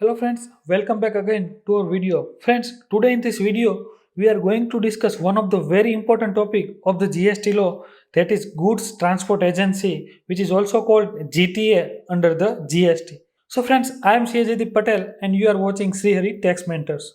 Hello friends, welcome back again to our video. Friends, today in this video, we are going to discuss one of the very important topic of the GST law, that is Goods Transport Agency, which is also called GTA under the GST. So friends, I am Shejadip Patel and you are watching Srihari Tax Mentors.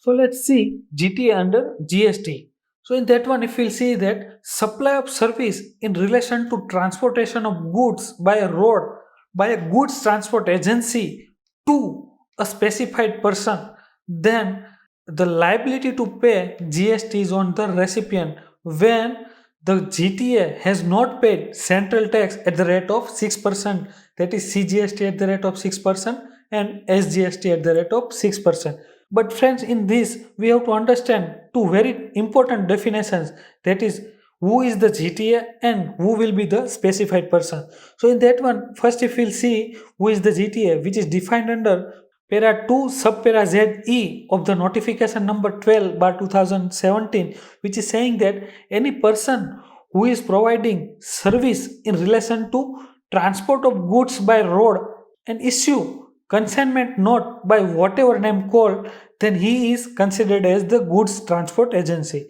So let's see GTA under GST. So in that one, if we'll see that supply of service in relation to transportation of goods by a road by a goods transport agency to a specified person, then the liability to pay GST is on the recipient when the GTA has not paid central tax at the rate of 6%, that is CGST at the rate of 6% and SGST at the rate of 6%. But friends, in this we have to understand two very important definitions, that is who is the GTA and who will be the specified person. So in that one, first if we'll see who is the GTA, which is defined under para 2 subpara ZE of the notification number 12 bar 2017, which is saying that any person who is providing service in relation to transport of goods by road and issue consignment note by whatever name called, then he is considered as the goods transport agency.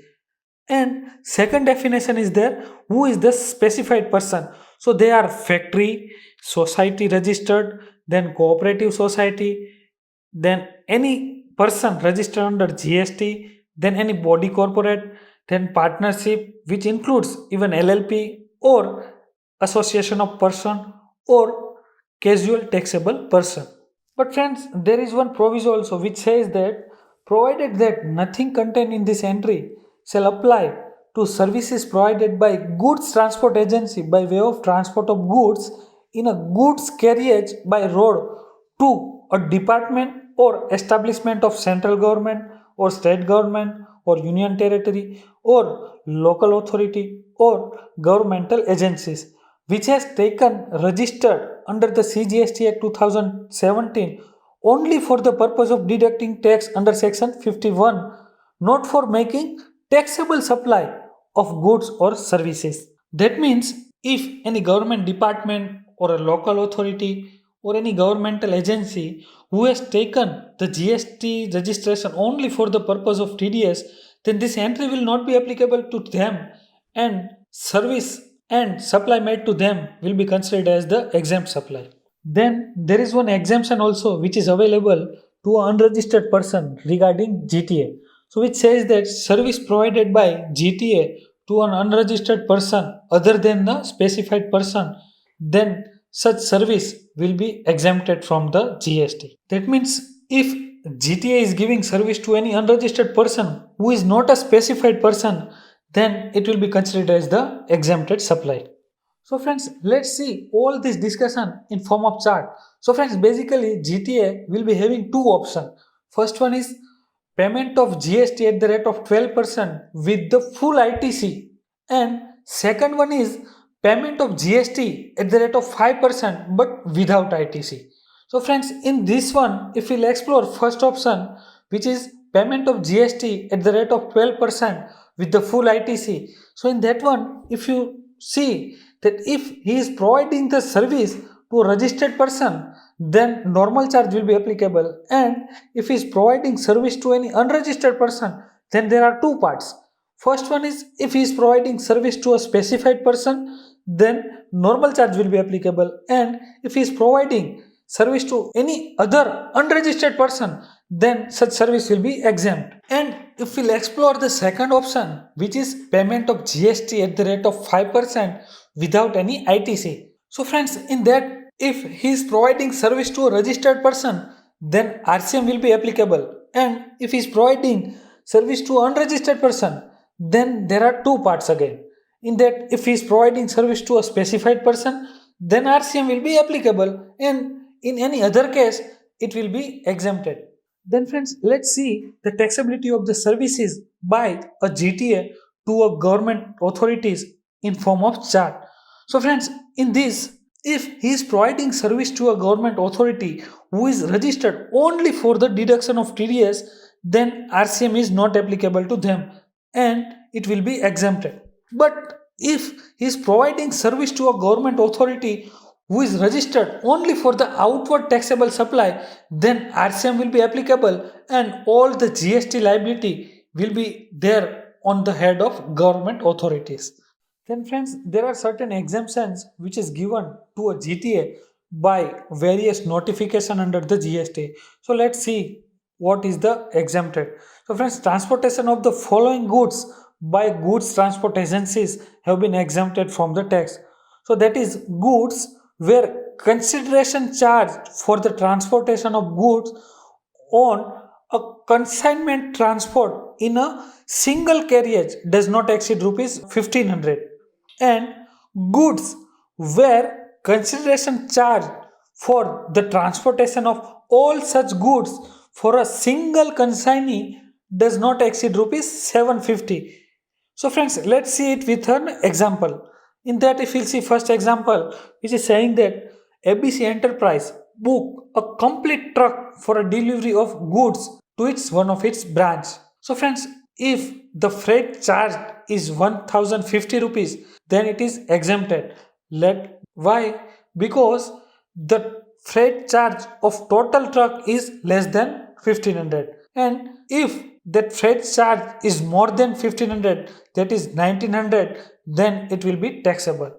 And second definition is there, who is the specified person. So they are factory, society registered, then cooperative society, then any person registered under GST, then any body corporate, then partnership, which includes even LLP or association of person or casual taxable person. But friends, there is one proviso also which says that provided that nothing contained in this entry shall apply to services provided by goods transport agency by way of transport of goods in a goods carriage by road to a department or establishment of central government or state government or union territory or local authority or governmental agencies which has taken registered under the CGST Act 2017 only for the purpose of deducting tax under section 51, not for making taxable supply of goods or services. That means if any government department or a local authority or any governmental agency who has taken the GST registration only for the purpose of TDS, then this entry will not be applicable to them and service and supply made to them will be considered as the exempt supply. Then there is one exemption also which is available to an unregistered person regarding GTA. So which says that service provided by GTA to an unregistered person other than the specified person, then such service will be exempted from the GST. That means if GTA is giving service to any unregistered person who is not a specified person, then it will be considered as the exempted supply. So friends, let's see all this discussion in form of chart. So friends, basically GTA will be having two options. First one is payment of GST at the rate of 12% with the full ITC, and second one is payment of GST at the rate of 5% but without ITC. So friends, in this one, if we'll explore first option, which is payment of GST at the rate of 12% with the full ITC. So in that one, if you see that if he is providing the service to a registered person, then normal charge will be applicable, and if he is providing service to any unregistered person, then there are two parts. First one is if he is providing service to a specified person, then normal charge will be applicable, and if he is providing service to any other unregistered person, then such service will be exempt. And if we'll explore the second option, which is payment of GST at the rate of 5% without any ITC. So friends, in that, if he is providing service to a registered person, then RCM will be applicable, and if he is providing service to unregistered person, then there are two parts again. In that, if he is providing service to a specified person, then RCM will be applicable, and in any other case it will be exempted. Then friends, let's see the taxability of the services by a GTA to a government authorities in form of chart. So friends, in this, if he is providing service to a government authority who is registered only for the deduction of TDS, then RCM is not applicable to them. and it will be exempted. But if he is providing service to a government authority who is registered only for the outward taxable supply, then RCM will be applicable and all the GST liability will be there on the head of government authorities. Then friends, there are certain exemptions which is given to a GTA by various notification under the GST. So let's see what is the exempted. So friends, transportation of the following goods by goods transport agencies have been exempted from the tax. So that is goods where consideration charge for the transportation of goods on a consignment transport in a single carriage does not exceed rupees 1500, and goods where consideration charge for the transportation of all such goods for a single consignee does not exceed rupees 750. So friends, let's see it with an example. In that, if we'll see first example, which is saying that ABC Enterprise book a complete truck for a delivery of goods to its one of its branch. So friends, if the freight charge is 1050 rupees, then it is exempted. Why? Because the freight charge of total truck is less than 1500, and if that freight charge is more than 1500, that is 1900, then it will be taxable.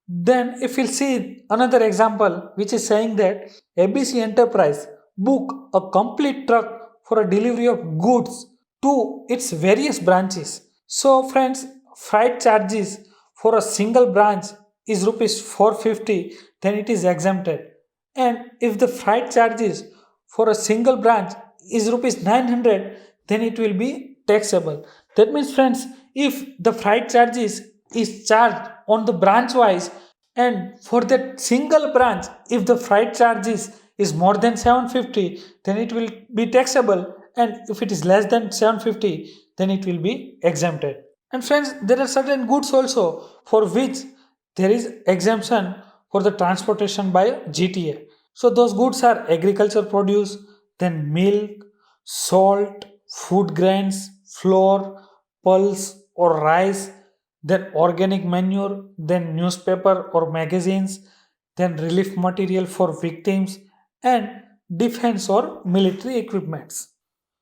Then if we'll see another example which is saying that ABC Enterprise book a complete truck for a delivery of goods to its various branches. So friends, freight charges for a single branch is rupees 450, then it is exempted. And if the freight charges for a single branch is rupees 900, then it will be taxable. That means friends, if the freight charges is charged on the branch wise, and for that single branch if the freight charges is more than 750, then it will be taxable, and if it is less than 750, then it will be exempted. And friends, there are certain goods also for which there is exemption for the transportation by GTA. So those goods are agriculture produce, then milk, salt, food grains, flour, pulse or rice, then organic manure, then newspaper or magazines, then relief material for victims, and defense or military equipments.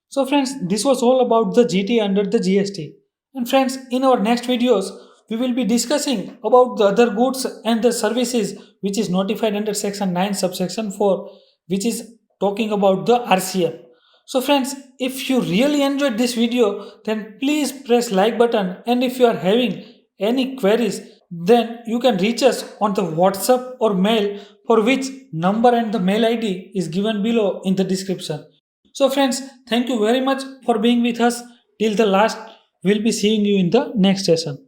So friends, this was all about the GT under the GST. And friends, in our next videos, we will be discussing about the other goods and the services which is notified under section 9 subsection 4, which is talking about the RCM. So friends, if you really enjoyed this video, then please press like button, and if you are having any queries, then you can reach us on the WhatsApp or mail, for which number and the mail ID is given below in the description. So friends, thank you very much for being with us till the last. We'll be seeing you in the next session.